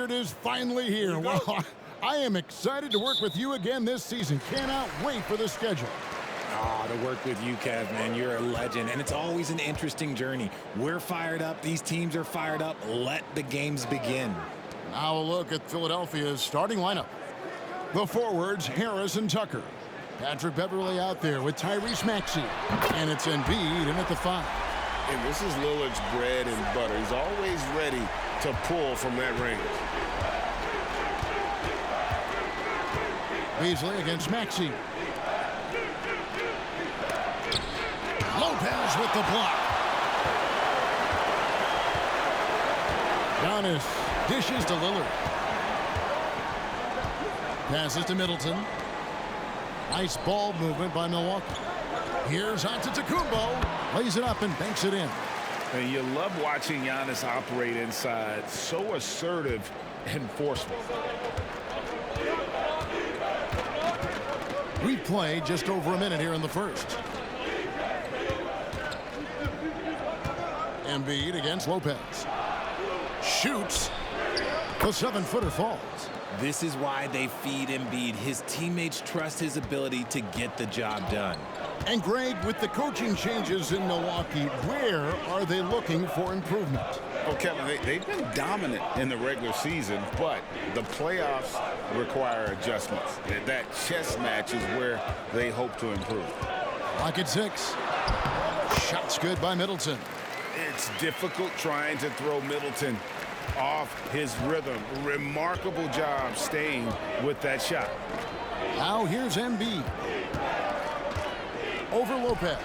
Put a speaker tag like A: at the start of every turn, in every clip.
A: it is finally here. Well, I am excited to work with you again this season. Cannot wait for the schedule.
B: To work with you, Kev, man. You're a legend, and it's always an interesting journey. We're fired up. These teams are fired up. Let the games begin.
A: Now a look at Philadelphia's starting lineup. The forwards, Harris and Tucker. Patrick Beverley out there with Tyrese Maxey. And it's Embiid in at the 5.
C: And this is Lillard's bread and butter. He's always ready to pull from that range.
A: Beasley against Maxey. Lopez with the block. Giannis dishes to Lillard. Passes to Middleton. Nice ball movement by Milwaukee. Here's Antetokounmpo. Lays it up and banks it in.
D: And you love watching Giannis operate inside. So assertive and forceful.
A: We've played just over a minute here in the first. Embiid against Lopez. Shoots. The 7-footer falls.
B: This is why they feed Embiid. His teammates trust his ability to get the job done.
A: And Greg, with the coaching changes in Milwaukee, where are they looking for improvement?
D: Oh, Kevin, they've been dominant in the regular season, but the playoffs require adjustments. That chess match is where they hope to improve.
A: Lock at 6. Shots good by Middleton.
D: It's difficult trying to throw Middleton off his rhythm. Remarkable job staying with that shot.
A: Now here's Embiid. Over Lopez.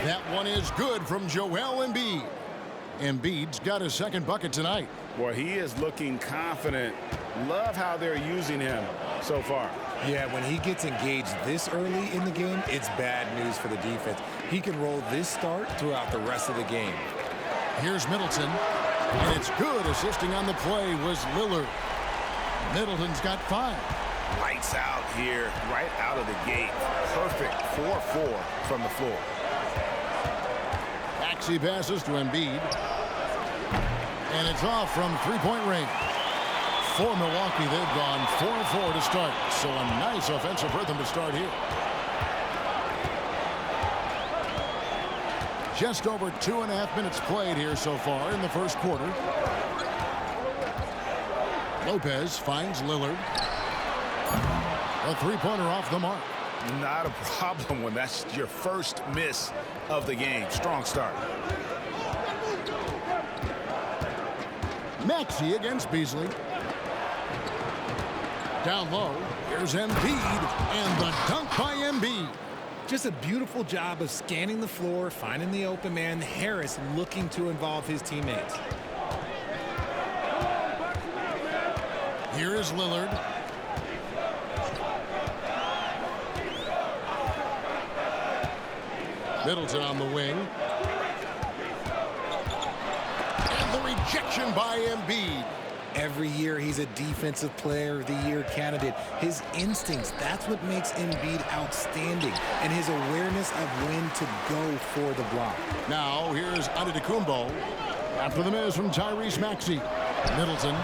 A: That one is good from Joel Embiid. Embiid's got his second bucket tonight.
D: Well, he is looking confident. Love how they're using him so far.
B: Yeah, when he gets engaged this early in the game, it's bad news for the defense. He can roll this start throughout the rest of the game.
A: Here's Middleton. And it's good. Assisting on the play was Lillard. Middleton's got 5.
D: Lights out here, right out of the gate. Perfect 4-4 from the floor.
A: Maxey passes to Embiid. And it's off from three-point range. For Milwaukee, they've gone 4-4 to start. So a nice offensive rhythm to start here. Just over 2.5 minutes played here so far in the first quarter. Lopez finds Lillard. A three-pointer off the mark.
D: Not a problem when that's your first miss of the game. Strong start.
A: Maxey against Beasley. Down low. Here's Embiid. And the dunk by Embiid.
B: Just a beautiful job of scanning the floor, finding the open man. Harris looking to involve his teammates.
A: Here is Lillard. Middleton on the wing. And the rejection by Embiid.
B: Every year he's a defensive player of the year candidate. His instincts, that's what makes Embiid outstanding. And his awareness of when to go for the block.
A: Now here's Antetokounmpo. After the miss from Tyrese Maxey. Middleton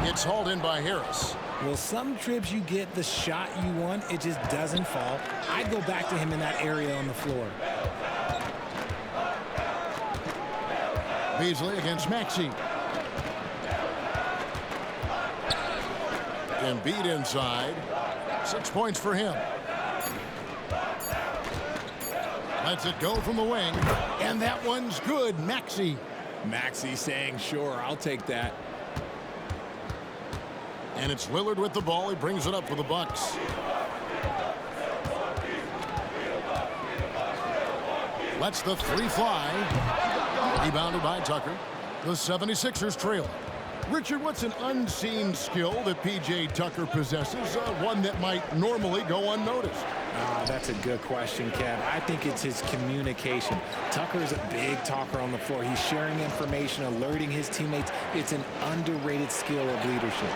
A: gets hauled in by Harris.
B: Well, some trips you get the shot you want, it just doesn't fall. I'd go back to him in that area on the floor.
A: Beasley against Maxey. Embiid inside. 6 points for him. Lets it go from the wing. And that one's good. Maxey.
B: Maxey saying, sure, I'll take that.
A: And it's Lillard with the ball. He brings it up for the Bucks. Lets the 3 fly. Rebounded by Tucker. The 76ers trail. Richard, what's an unseen skill that P.J. Tucker possesses, one that might normally go unnoticed?
B: That's a good question, Kev. I think it's his communication. Tucker is a big talker on the floor. He's sharing information, alerting his teammates. It's an underrated skill of leadership.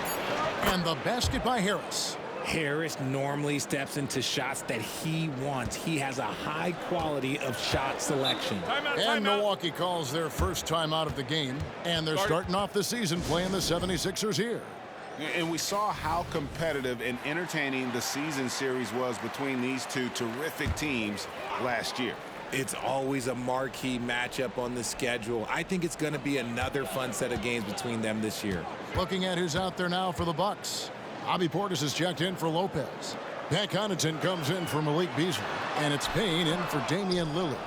A: And the basket by Harris.
B: Harris normally steps into shots that he wants. He has a high quality of shot selection.
A: And Milwaukee calls their first time out of the game. And they're starting off the season playing the 76ers here.
D: And we saw how competitive and entertaining the season series was between these two terrific teams last year.
B: It's always a marquee matchup on the schedule. I think it's going to be another fun set of games between them this year.
A: Looking at who's out there now for the Bucks. Bobby Portis is checked in for Lopez. Pat Connaughton comes in for Malik Beasley. And it's Payne in for Damian Lillard.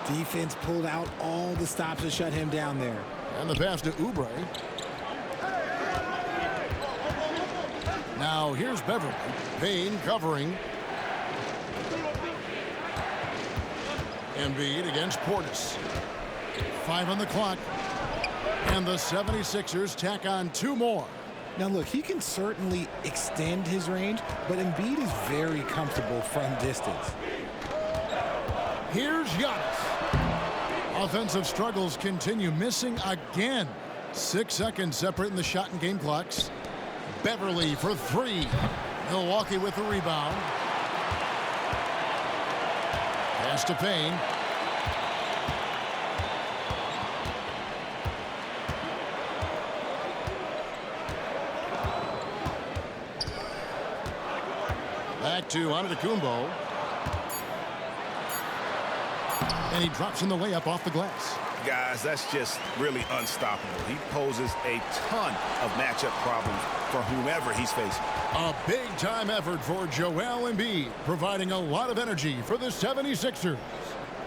B: Defense pulled out all the stops to shut him down there.
A: And the pass to Oubre. Now here's Beverly. Payne covering. Embiid against Portis. 5 on the clock. And the 76ers tack on 2 more.
B: Now, look, he can certainly extend his range, but Embiid is very comfortable from distance.
A: Here's Giannis. Offensive struggles continue, missing again. 6 seconds separating the shot and game clocks. Beverly for 3. Milwaukee with the rebound. Pass to Payne. Back to Antetokounmpo. And he drops in the layup off the glass.
D: Guys, that's just really unstoppable. He poses a ton of matchup problems for whomever he's facing.
A: A big-time effort for Joel Embiid, providing a lot of energy for the 76ers.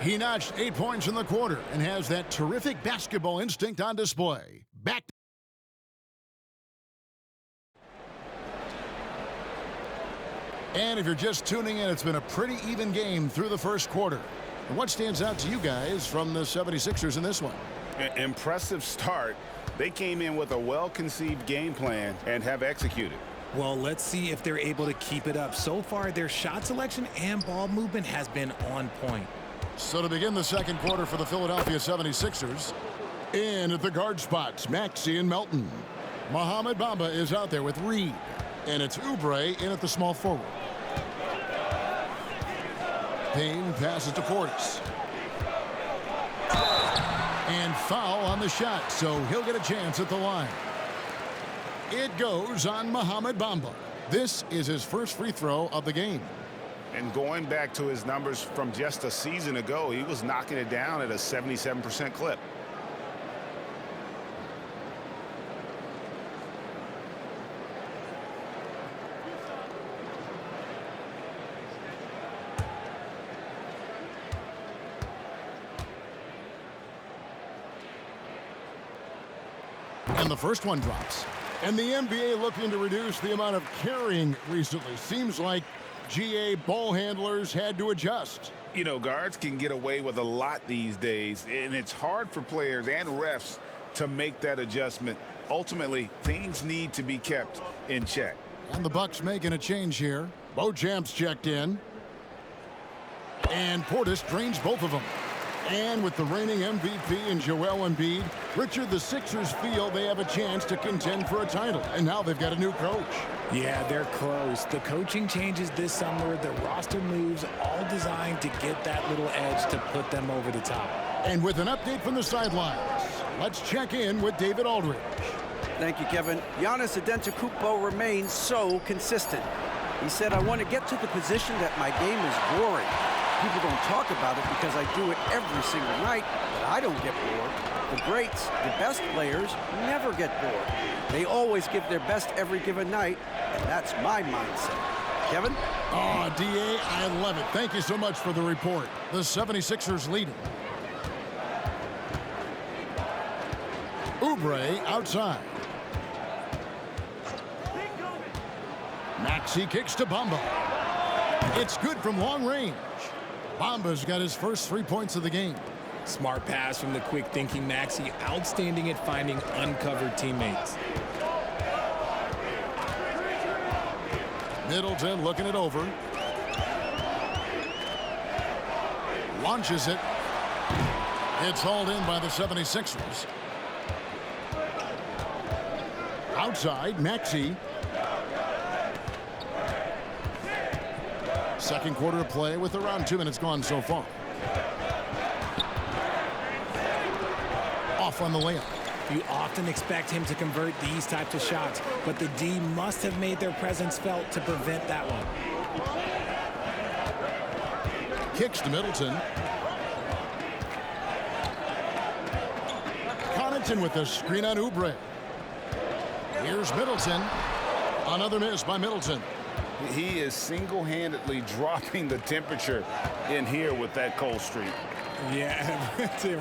A: He notched 8 points in the quarter and has that terrific basketball instinct on display. Back. And if you're just tuning in, it's been a pretty even game through the first quarter. And what stands out to you guys from the 76ers in this one?
D: Impressive start. They came in with a well-conceived game plan and have executed.
B: Well, let's see if they're able to keep it up. So far, their shot selection and ball movement has been on point.
A: So to begin the second quarter for the Philadelphia 76ers, in at the guard spots, Maxey and Melton. Mohamed Bamba is out there with Reed. And it's Oubre in at the small forward. Payne passes to Portis. And foul on the shot, so he'll get a chance at the line. It goes on Mohamed Bamba. This is his first free throw of the game.
D: And going back to his numbers from just a season ago, he was knocking it down at a 77% clip.
A: And the first one drops. And the NBA looking to reduce the amount of carrying recently. Seems like GA ball handlers had to adjust.
D: You know, guards can get away with a lot these days, and it's hard for players and refs to make that adjustment. Ultimately, things need to be kept in check.
A: And the Bucks making a change here. Beauchamp's checked in. And Portis drains both of them. And with the reigning MVP in Joel Embiid, Richard, the Sixers feel they have a chance to contend for a title. And now they've got a new coach.
B: Yeah, they're close. The coaching changes this summer, the roster moves, all designed to get that little edge to put them over the top.
A: And with an update from the sidelines, let's check in with David Aldridge.
E: Thank you, Kevin. Giannis Antetokounmpo remains so consistent. He said, I want to get to the position that my game is boring. People don't talk about it because I do it every single night, but I don't get bored. The greats, the best players, never get bored. They always give their best every given night, and that's my mindset. Kevin?
A: Oh, DA, I love it. Thank you so much for the report. The 76ers leading. Oubre outside. Maxey kicks to Bamba. It's good from long range. Bamba's got his first 3 points of the game.
B: Smart pass from the quick-thinking Maxey. Outstanding at finding uncovered teammates.
A: Middleton looking it over. Launches it. It's hauled in by the 76ers. Outside, Maxey. Second quarter of play with around 2 minutes gone so far. Off on the layup.
B: You often expect him to convert these types of shots, but the D must have made their presence felt to prevent that one.
A: Kicks to Middleton. Connaughton with the screen on Oubre. Here's Middleton. Another miss by Middleton.
D: He is single-handedly dropping the temperature in here with that cold streak.
B: Yeah,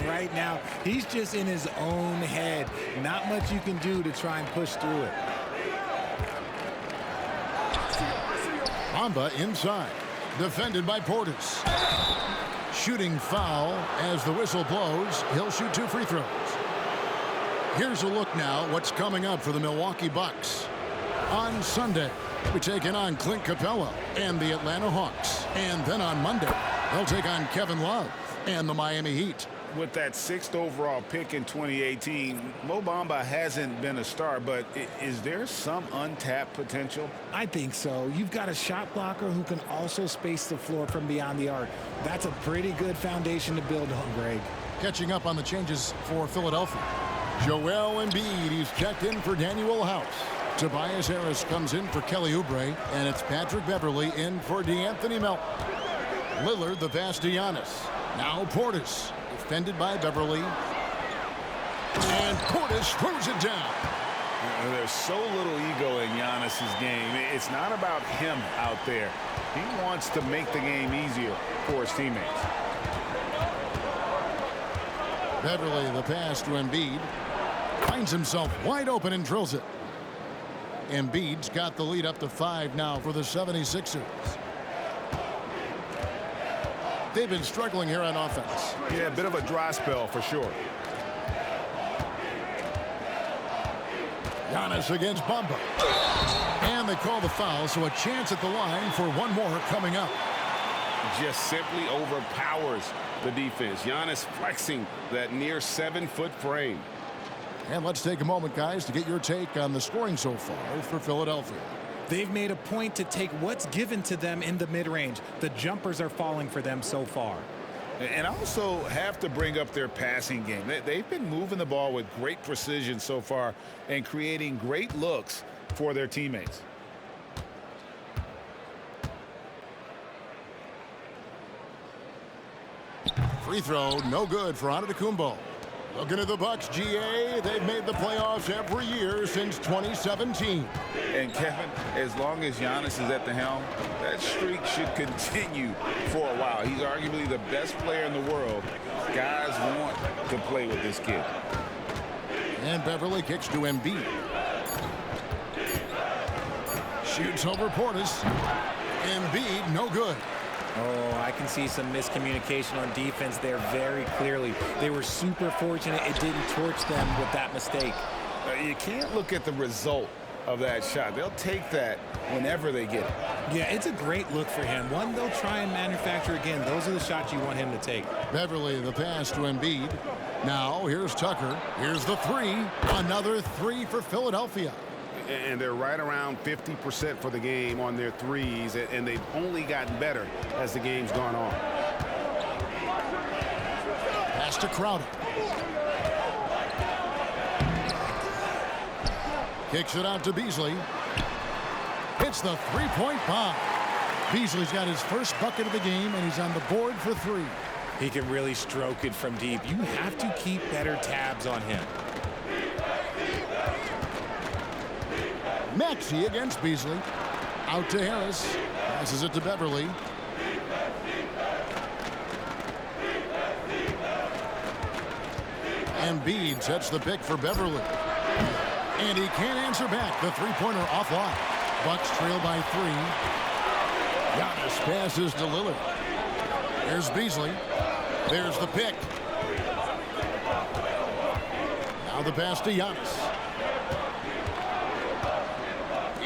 B: right now, he's just in his own head. Not much you can do to try and push through it.
A: Bamba inside. Defended by Portis. Shooting foul as the whistle blows. He'll shoot 2 free throws. Here's a look now what's coming up for the Milwaukee Bucks. On Sunday, we're taking on Clint Capella and the Atlanta Hawks. And then on Monday, they'll take on Kevin Love and the Miami Heat.
D: With that 6th overall pick in 2018, Mo Bamba hasn't been a star, but is there some untapped potential?
B: I think so. You've got a shot blocker who can also space the floor from beyond the arc. That's a pretty good foundation to build on, Greg.
A: Catching up on the changes for Philadelphia. Joel Embiid, he's checked in for Daniel House. Tobias Harris comes in for Kelly Oubre, and it's Patrick Beverley in for DeAnthony Melton. Lillard the pass to Giannis. Now Portis, defended by Beverley. And Portis throws it down.
D: There's so little ego in Giannis's game. It's not about him out there. He wants to make the game easier for his teammates.
A: Beverley the pass to Embiid. Finds himself wide open and drills it. Embiid's got the lead up to 5 now for the 76ers. They've been struggling here on offense.
D: Yeah, a bit of a dry spell for sure.
A: Giannis against Bamba. And they call the foul, so a chance at the line for one more coming up.
C: Just simply overpowers the defense. Giannis flexing that near 7-foot frame.
A: And let's take a moment, guys, to get your take on the scoring so far for Philadelphia.
B: They've made a point to take what's given to them in the mid-range. The jumpers are falling for them so far.
D: And also have to bring up their passing game. They've been moving the ball with great precision so far and creating great looks for their teammates.
A: Free throw, no good for Antetokounmpo. Looking at the Bucks, GA, they've made the playoffs every year since 2017.
D: And Kevin, as long as Giannis is at the helm, that streak should continue for a while. He's arguably the best player in the world. Guys want to play with this kid.
A: And Beverley kicks to Embiid. Shoots over Portis. Embiid, no good.
B: Oh, I can see some miscommunication on defense there very clearly. They were super fortunate it didn't torch them with that mistake.
D: You can't look at the result of that shot. They'll take that whenever they get it.
B: Yeah, it's a great look for him. One they'll try and manufacture again. Those are the shots you want him to take.
A: Beverley the pass to Embiid. Now here's Tucker. Here's the 3. Another 3 for Philadelphia.
C: And they're right around 50% for the game on their threes, and they've only gotten better as the game's gone on.
A: Pass to Crowder. Kicks it out to Beasley. Hits the three-point bomb. Beasley's got his first bucket of the game, and he's on the board for 3.
B: He can really stroke it from deep. You have to keep better tabs on him.
A: Maxey against Beasley. Out to Harris. Passes it to Beverley. Embiid sets the pick for Beverley. And he can't answer back. The three-pointer offline. Bucks trail by 3. Giannis passes to Lillard. There's Beasley. There's the pick. Now the pass to Giannis.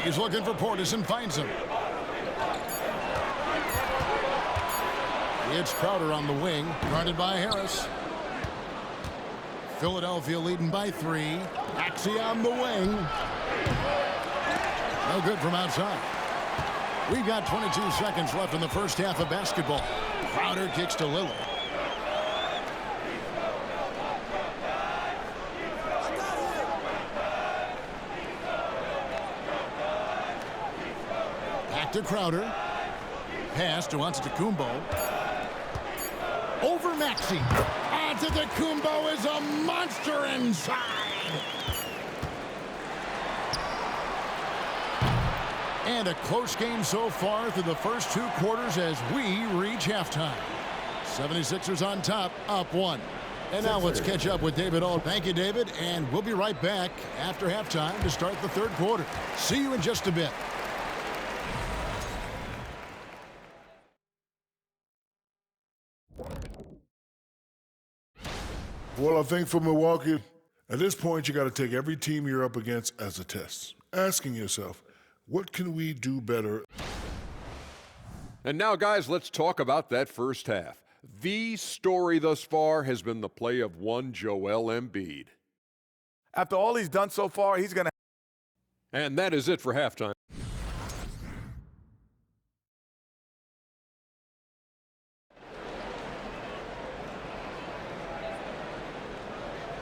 A: He's looking for Portis and finds him. It's Crowder on the wing, guarded by Harris. Philadelphia leading by 3. Maxey on the wing. No good from outside. We've got 22 seconds left in the first half of basketball. Crowder kicks to Lillard. Back to Crowder. Pass to Antetokounmpo. Over Maxey. Antetokounmpo is a monster inside. And a close game so far through the first 2 quarters as we reach halftime. 76ers on top, up 1. And now let's catch up with David Aldridge. Thank you, David, and we'll be right back after halftime to start the 3rd quarter. See you in just a bit.
F: Well, I think for Milwaukee, at this point, you got to take every team you're up against as a test, asking yourself, what can we do better?
G: And now, guys, let's talk about that first half. The story thus far has been the play of one Joel Embiid.
H: After all he's done so far, he's going to...
G: And that is it for halftime.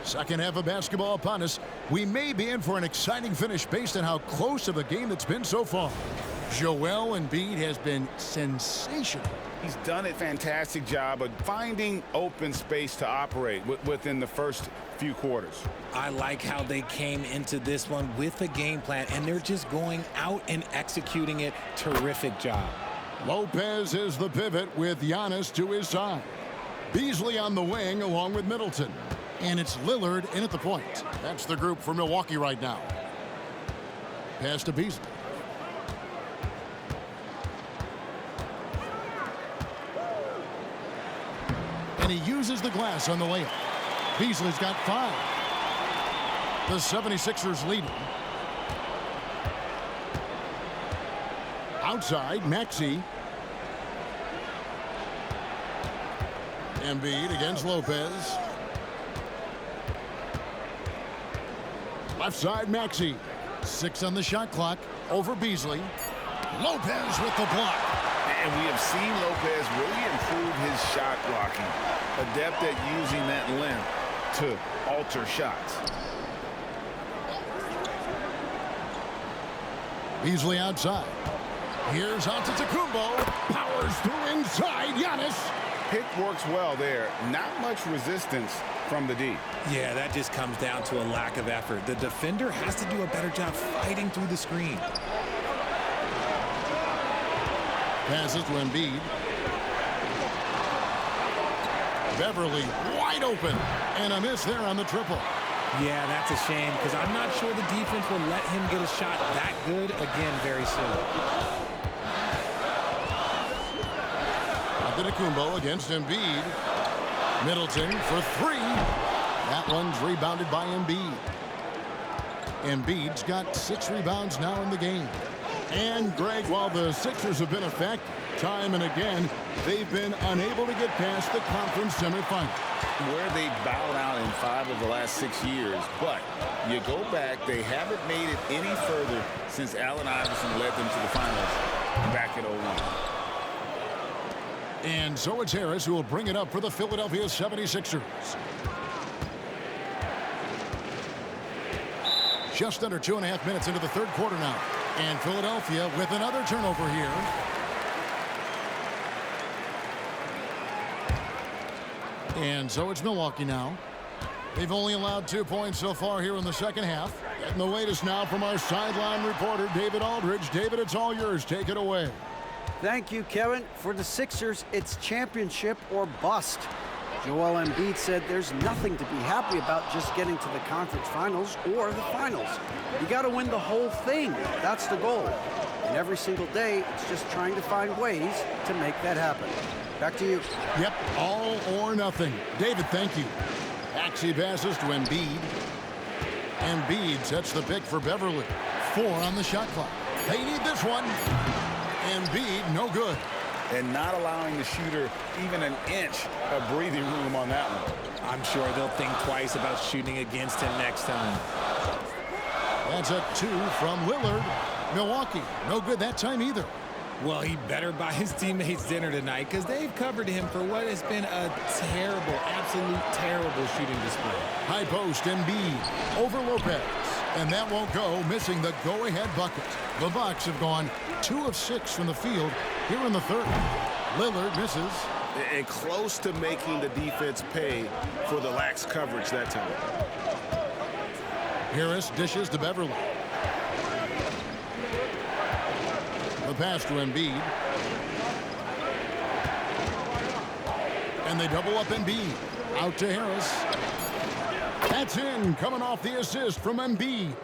A: Second half of basketball upon us. We may be in for an exciting finish based on how close of a game it's been so far. Joel Embiid has been sensational.
C: He's done a fantastic job of finding open space to operate within the first few quarters.
B: I like how they came into this one with a game plan, and they're just going out and executing it. Terrific job.
A: Lopez is the pivot with Giannis to his side. Beasley on the wing along with Middleton. And it's Lillard in at the point. That's the group for Milwaukee right now. Pass to Beasley. And he uses the glass on the layup. Beasley's got 5. The 76ers leading. Outside, Maxey. Embiid against Lopez. Left side, Maxey. 6 on the shot clock. Over Beasley. Lopez with the block.
C: And we have seen Lopez really improve his shot blocking. Adept at using that length to alter shots.
A: Beasley outside. Here's Antetokounmpo. Powers through inside. Giannis.
C: Pick works well there. Not much resistance from the D.
B: Yeah, that just comes down to a lack of effort. The defender has to do a better job fighting through the screen.
A: Passes to Embiid. Beverly wide open. And a miss there on the triple.
B: Yeah, that's a shame because I'm not sure the defense will let him get a shot that good again very soon.
A: Antetokounmpo against Embiid. Middleton for 3. That one's rebounded by Embiid. Embiid's got 6 rebounds now in the game. And, Greg, while the Sixers have been effective time and again, they've been unable to get past the conference semifinal.
C: Where they bowed out in 5 of the last 6 years. But you go back, they haven't made it any further since Allen Iverson led them to the finals back in 01.
A: And so it's Harris who will bring it up for the Philadelphia 76ers. Just under 2.5 minutes into the 3rd quarter now. And Philadelphia with another turnover here. And so it's Milwaukee now. They've only allowed 2 points so far here in the second half. Getting the latest now from our sideline reporter, David Aldridge. David, it's all yours. Take it away.
E: Thank you, Kevin. For the Sixers, it's championship or bust. Joel Embiid said there's nothing to be happy about just getting to the conference finals or the finals. You got to win the whole thing. That's the goal. And every single day, it's just trying to find ways to make that happen. Back to you.
A: Yep, all or nothing. David, thank you. Maxey passes to Embiid. Embiid sets the pick for Beverly. 4 on the shot clock. They need this one. Embiid, no good.
C: And not allowing the shooter even an inch of breathing room on that one.
B: I'm sure they'll think twice about shooting against him next time.
A: That's a 2 from Lillard. Milwaukee, no good that time either.
B: Well, he better buy his teammates dinner tonight because they've covered him for what has been a terrible, absolute terrible shooting display.
A: High post, Embiid over Lopez. And that won't go, missing the go-ahead bucket. The Bucks have gone 2 of 6 from the field here in the third. Lillard misses.
I: And close to making the defense pay for the lax coverage that time.
A: Harris dishes to Beverly. The pass to Embiid. And they double up Embiid. Out to Harris. That's in, coming off the assist from Embiid.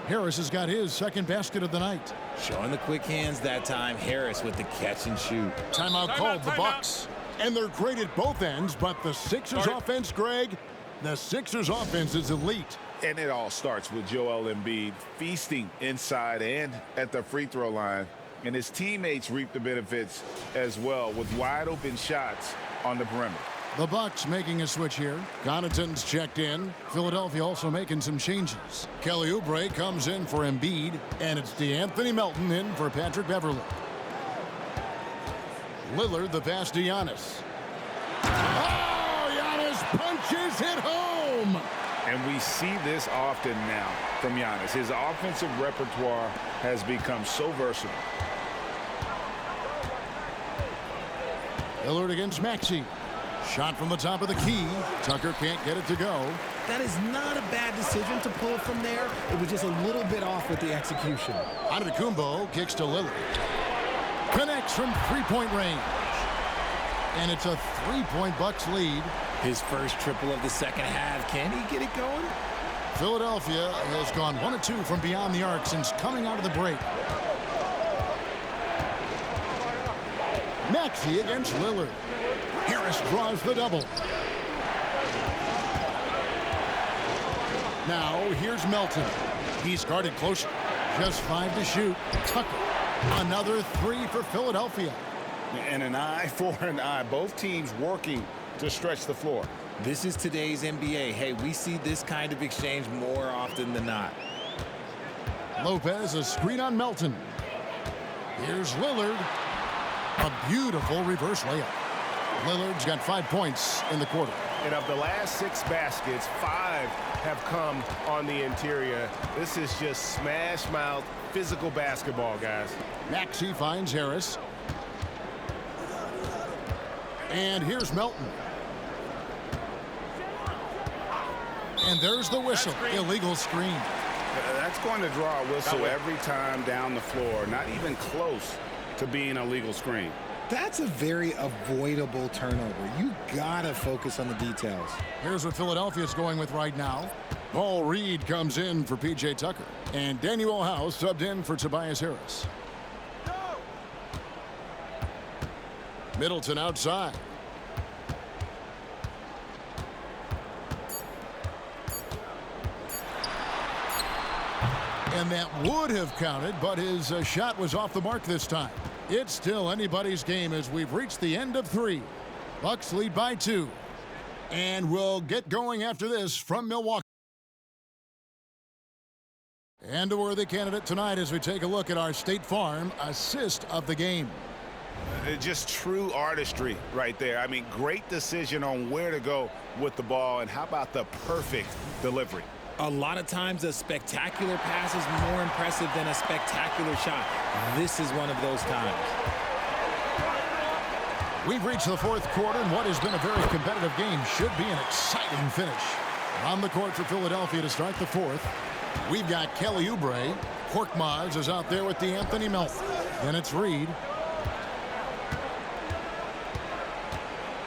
A: Harris has got his second basket of the night.
B: Showing the quick hands that time. Harris with the catch and shoot.
A: Timeout called the Bucks. And they're great at both ends, but the Sixers offense, Greg, the Sixers offense is elite.
D: And it all starts with Joel Embiid feasting inside and at the free throw line. And his teammates reap the benefits as well with wide open shots on the perimeter.
A: The Bucks making a switch here. Connaughton's checked in. Philadelphia also making some changes. Kelly Oubre comes in for Embiid, and it's DeAnthony Melton in for Patrick Beverly. Lillard the pass to Giannis. Oh, Giannis punches it home!
D: And we see this often now from Giannis. His offensive repertoire has become so versatile.
A: Lillard against Maxey. Shot from the top of the key. Tucker can't get it to go.
J: That is not a bad decision to pull from there. It was just a little bit off with the execution.
A: Antetokounmpo kicks to Lillard. Connects from three-point range. And it's a 3-point Bucks lead.
B: His first triple of the second half. Can he get it going?
A: Philadelphia has gone 1 of 2 from beyond the arc since coming out of the break. Maxey against Lillard. Harris draws the double. Now here's Melton. He's guarded closer. Just 5 to shoot. Tucker. Another 3 for Philadelphia.
I: And an eye for an eye. Both teams working to stretch the floor.
B: This is today's NBA. Hey, we see this kind of exchange more often than not.
A: Lopez a screen on Melton. Here's Lillard. A beautiful reverse layup. Lillard's got 5 points in the quarter.
I: And of the last 6 baskets, 5 have come on the interior. This is just smash mouth physical basketball, guys.
A: Maxey finds Harris. And here's Melton. And there's the whistle. Illegal screen.
I: That's going to draw a whistle every time down the floor. Not even close to being a legal screen.
J: That's a very avoidable turnover. You gotta focus on the details.
A: Here's what Philadelphia's going with right now. Paul Reed comes in for P.J. Tucker. And Daniel House subbed in for Tobias Harris. Middleton outside. And that would have counted, but his shot was off the mark this time. It's still anybody's game as we've reached the end of 3. Bucks lead by 2. And we'll get going after this from Milwaukee. And a worthy candidate tonight as we take a look at our State Farm assist of the game.
I: Just true artistry right there. I mean, great decision on where to go with the ball, and how about the perfect delivery?
B: A lot of times a spectacular pass is more impressive than a spectacular shot. This is one of those times.
A: We've reached the 4th quarter, and what has been a very competitive game should be an exciting finish. On the court for Philadelphia to start the 4th, we've got Kelly Oubre. Korkmaz is out there with DeAnthony Melton. Then it's Reed.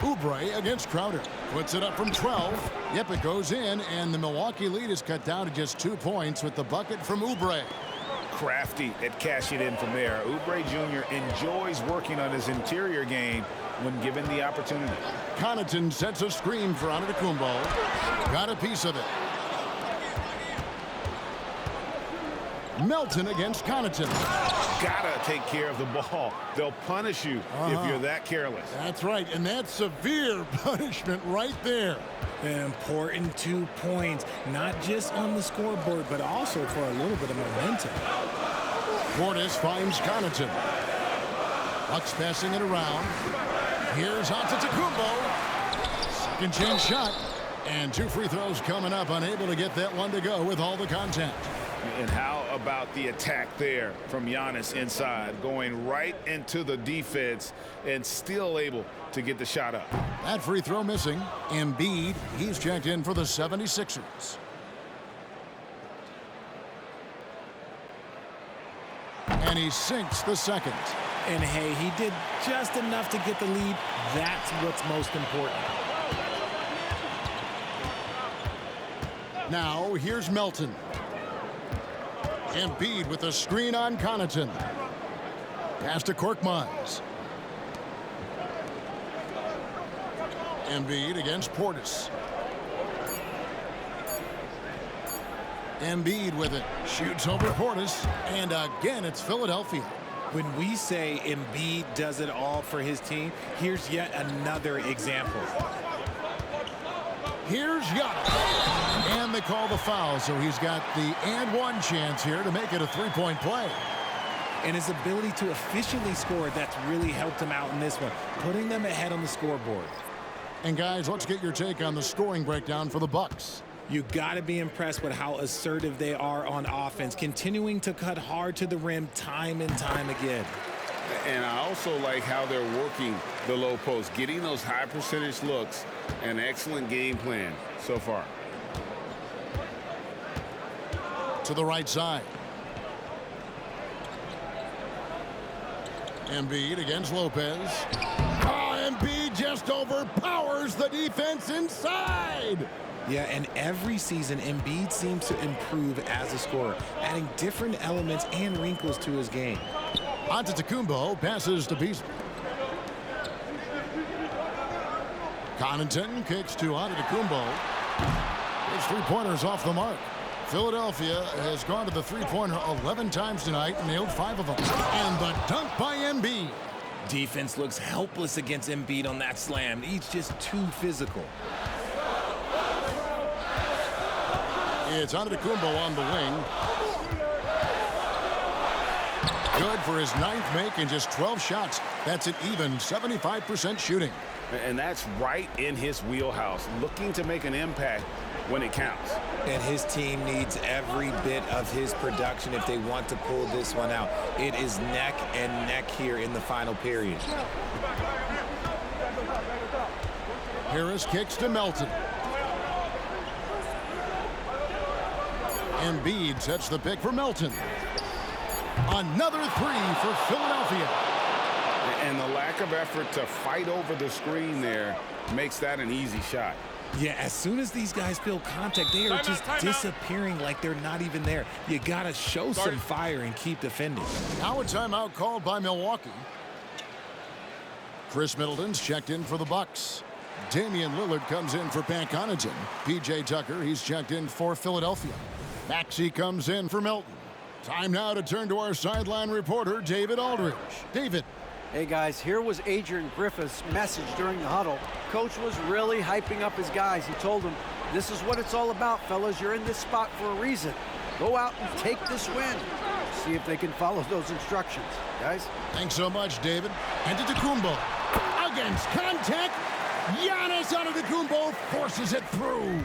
A: Oubre against Crowder. Puts it up from 12. Yep, it goes in, and the Milwaukee lead is cut down to just 2 points with the bucket from Oubre.
D: Crafty at cashing in from there. Oubre Jr. enjoys working on his interior game when given the opportunity.
A: Connaughton sets a screen for Antetokounmpo. Got a piece of it. Melton against Connaughton.
I: Gotta take care of the ball. They'll punish you if you're that careless.
A: That's right, and that's severe punishment right there.
J: An important 2 points, not just on the scoreboard, but also for a little bit of momentum.
A: Portis finds Connaughton. Bucks passing it around. Here's Antetokounmpo. Second chance shot. And 2 free throws coming up, unable to get that one to go with all the contact.
D: And how about the attack there from Giannis inside, going right into the defense and still able to get the shot up.
A: That free throw missing. Embiid, he's checked in for the 76ers. And he sinks the second.
J: And hey, he did just enough to get the lead. That's what's most important.
A: Now here's Melton. Embiid with a screen on Connaughton. Pass to Korkmaz. Embiid against Portis. Embiid with it. Shoots over Portis. And again, it's Philadelphia.
J: When we say Embiid does it all for his team, here's yet another example.
A: Here's Giannis. And they call the foul, so he's got the and one chance here to make it a three-point play.
J: And his ability to efficiently score, that's really helped him out in this one, putting them ahead on the scoreboard.
A: And guys, let's get your take on the scoring breakdown for the Bucks.
J: You got to be impressed with how assertive they are on offense, continuing to cut hard to the rim time and time again.
D: And I also like how they're working the low post, getting those high percentage looks. An excellent game plan so far.
A: To the right side. Embiid against Lopez. Embiid just overpowers the defense inside.
J: Yeah, and every season, Embiid seems to improve as a scorer, adding different elements and wrinkles to his game.
A: Antetokounmpo passes to Beasley. Connaughton kicks to Antetokounmpo. His three-pointers off the mark. Philadelphia has gone to the three-pointer 11 times tonight and nailed 5 of them. And the dunk by Embiid.
J: Defense looks helpless against Embiid on that slam. He's just too physical.
A: It's Antetokounmpo on the wing. Good for his 9th make and just 12 shots. That's an even 75% shooting.
D: And that's right in his wheelhouse, looking to make an impact when it counts.
J: And his team needs every bit of his production if they want to pull this one out. It is neck and neck here in the final period.
A: Harris kicks to Melton. Embiid sets the pick for Melton. Another three for Philadelphia.
D: And the lack of effort to fight over the screen there makes that an easy shot.
J: Yeah, as soon as these guys feel contact, they are just disappearing like they're not even there. You got to show some fire and keep defending.
A: Now a timeout called by Milwaukee. Chris Middleton's checked in for the Bucks. Damian Lillard comes in for Pat Connaughton. P.J. Tucker, he's checked in for Philadelphia. Maxey comes in for Melton. Time now to turn to our sideline reporter, David Aldridge. David.
E: Hey guys, here was Adrian Griffith's message during the huddle. Coach was really hyping up his guys. He told them, this is what it's all about, fellas. You're in this spot for a reason. Go out and take this win. See if they can follow those instructions, guys.
A: Thanks so much, David. Antetokounmpo against contact. Giannis Antetokounmpo forces it through.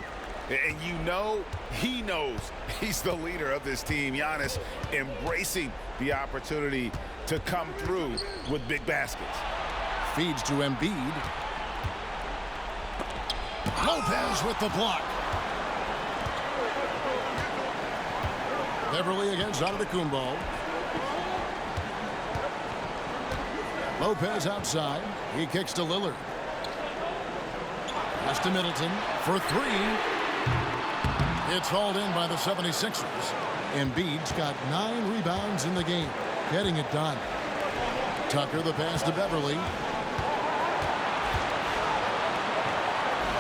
D: And you know, he knows he's the leader of this team. Giannis embracing the opportunity to come through with big baskets.
A: Feeds to Embiid. Lopez with the block. Beverly against Antetokounmpo. Lopez outside. He kicks to Lillard. Pass to Middleton for three. It's hauled in by the 76ers. Embiid's got 9 rebounds in the game, getting it done. Tucker, the pass to Beverly.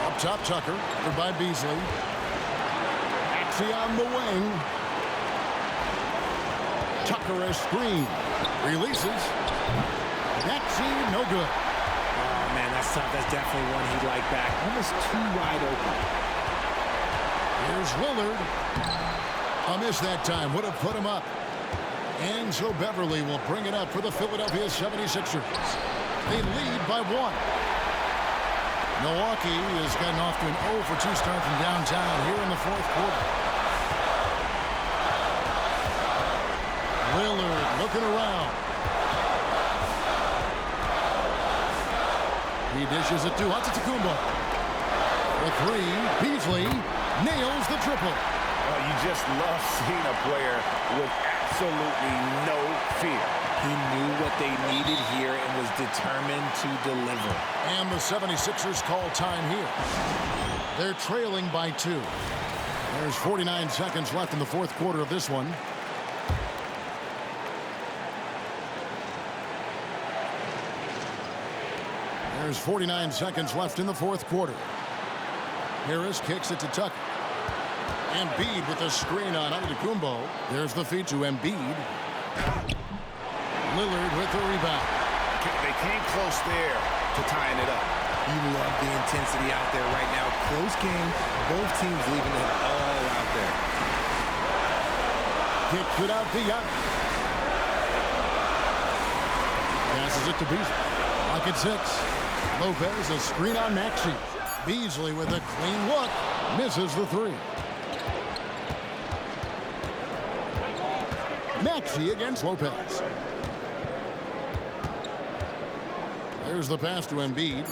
A: Up top, Tucker, covered by Beasley. Maxey on the wing. Tucker a screen. Releases. Maxey, no good.
J: Oh, man, that's tough. That's definitely one he'd like back. Almost too wide open.
A: Here's Lillard. A miss that time. Would have put him up. And so Beverly will bring it up for the Philadelphia 76ers. They lead by 1. Milwaukee has gotten off to an 0 for 2 start from downtown here in the 4th quarter. looking around. He dishes it to Antetokounmpo. The three, Beasley nails the triple.
D: You just love seeing a player with absolutely no fear.
B: He knew what they needed here and was determined to deliver.
A: And the 76ers call time here. They're trailing by 2. There's 49 seconds left in the fourth quarter of this one. There's 49 seconds left in the fourth quarter. Harris kicks it to Tucker. Embiid with a screen on Antetokounmpo. There's the feed to Embiid. Lillard with the rebound.
D: They came close there to tying it up.
J: You love the intensity out there right now. Close game. Both teams leaving it all out there.
A: Kicks it out to Giannis. Passes it to Beasley. Pocket 6. Lopez, a screen on Maxey. Beasley with a clean look. Misses the 3. Maxey against Lopez. There's the pass to Embiid.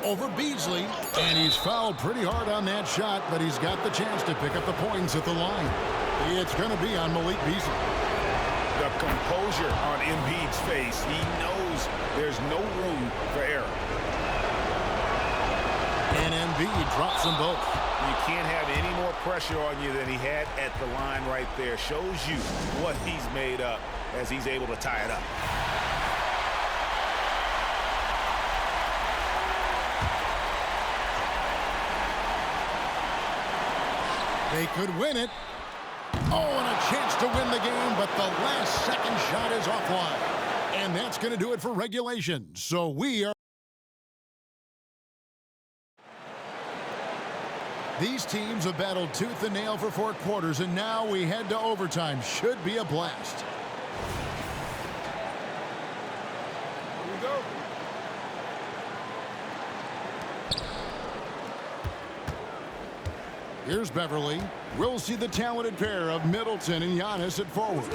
A: Over Beasley. And he's fouled pretty hard on that shot, but he's got the chance to pick up the points at the line. It's going to be on Malik Beasley.
D: The composure on Embiid's face. He knows there's no room for error.
A: And Embiid drops them both.
D: You can't have any more pressure on you than he had at the line right there. Shows you what he's made up as he's able to tie it up.
A: They could win it. Oh, and a chance to win the game, but the last second shot is offline. And that's going to do it for regulation. So we are... These teams have battled tooth and nail for 4 quarters, and now we head to overtime. Should be a blast. Here we go. Here's Beverly. We'll see the talented pair of Middleton and Giannis at forward.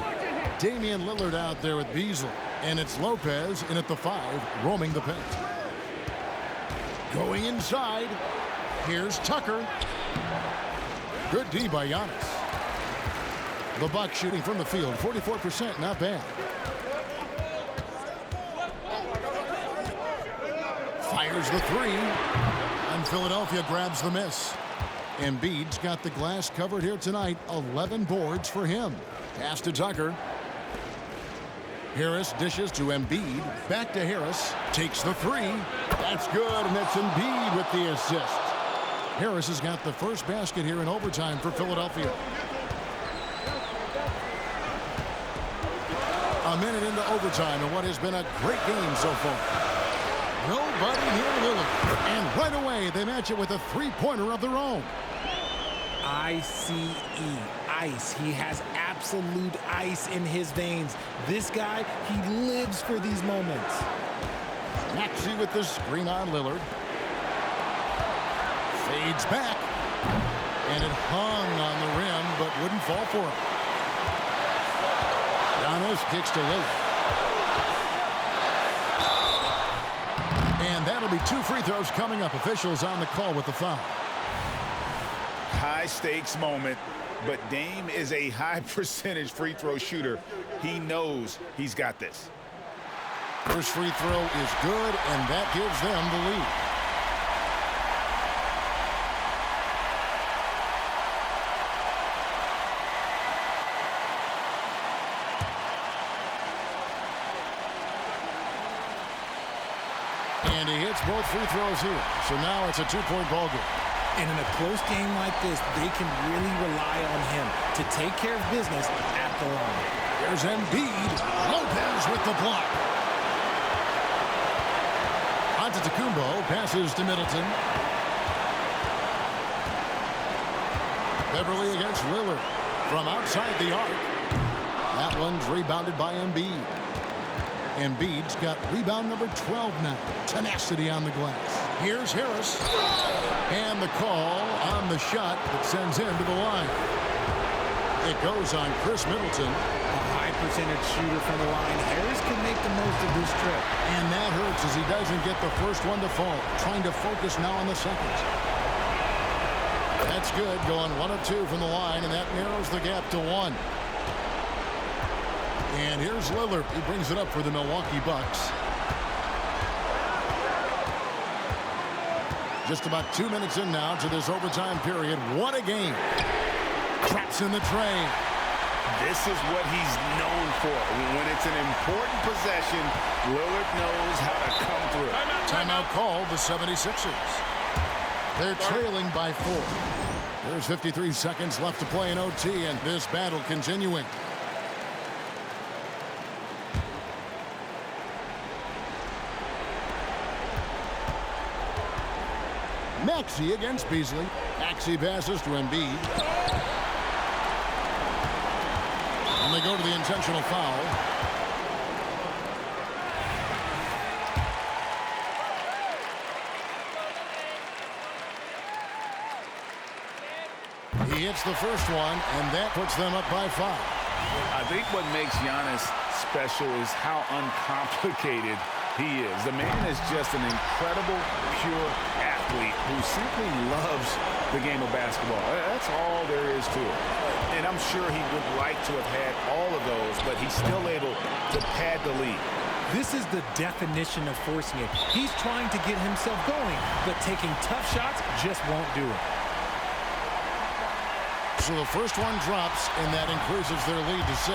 A: Damian Lillard out there with Beasley. And it's Lopez in at the 5, roaming the paint. Going inside. Here's Tucker. Good D by Giannis. The Bucks shooting from the field, 44%, not bad. Fires the 3. And Philadelphia grabs the miss. Embiid's got the glass covered here tonight. 11 boards for him. Pass to Tucker. Harris dishes to Embiid. Back to Harris. Takes the 3. That's good, and it's Embiid with the assist. Harris has got the first basket here in overtime for Philadelphia. A minute into overtime in what has been a great game so far. Nobody near Lillard. And right away, they match it with a three-pointer of their own.
B: ICE, ice. He has absolute ice in his veins. This guy, he lives for these moments.
A: Maxey with the screen on Lillard. Fades back. And it hung on the rim, but wouldn't fall for him. Giannis kicks to Lillard. And that'll be 2 free throws coming up. Officials on the call with the foul.
D: High stakes moment, but Dame is a high percentage free throw shooter. He knows he's got this.
A: First free throw is good, and that gives them the lead. And he hits both free throws here. So now it's a 2-point ball game.
B: And in a close game like this, they can really rely on him to take care of business at the line.
A: There's Embiid. Lopez with the block. Antetokounmpo passes to Middleton. Beverly against Lillard from outside the arc. That one's rebounded by Embiid. Embiid's got rebound number 12 now. Tenacity on the glass. Here's Harris. And the call on the shot that sends him to the line. It goes on Chris Middleton.
B: A high percentage shooter from the line. Harris can make the most of this trip.
A: And that hurts as he doesn't get the first one to fall. Trying to focus now on the second. That's good. Going 1 of 2 from the line, and that narrows the gap to 1. And here's Lillard. He brings it up for the Milwaukee Bucks. Just about 2 minutes in now to this overtime period. What a game. Traps in the train.
D: This is what he's known for. When it's an important possession, Lillard knows how to come through.
A: Timeout called the 76ers. They're trailing by 4. There's 53 seconds left to play in OT, and this battle continuing. Maxey against Beasley. Maxey passes to Embiid. And they go to the intentional foul. He hits the first one, and that puts them up by 5.
D: I think what makes Giannis special is how uncomplicated he is. The man is just an incredible, pure athlete who simply loves the game of basketball. That's all there is to it.
I: And I'm sure he would like to have had all of those, but he's still able to pad the lead.
B: This is the definition of forcing it. He's trying to get himself going, but taking tough shots just won't do it.
A: So the first one drops, and that increases their lead to 6.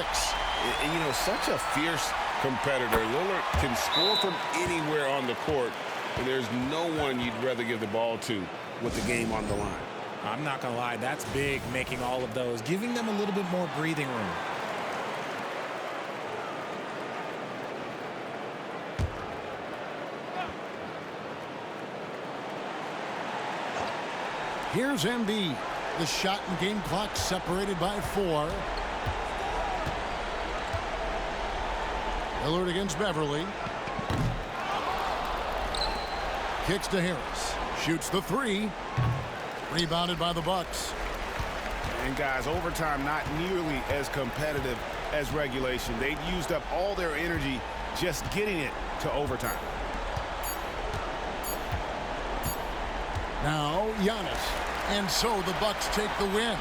D: You know, such a fierce competitor. Lillard can score from anywhere on the court, and there's no one you'd rather give the ball to with the game on the line.
B: I'm not going to lie, that's big, making all of those, giving them a little bit more breathing room.
A: Here's Embiid. The shot and game clock separated by 4. Lillard against Beverly. Kicks to Harris. Shoots the 3. Rebounded by the Bucks.
I: And guys, overtime not nearly as competitive as regulation. They'd used up all their energy just getting it to overtime.
A: Now Giannis. And so the Bucks take the win.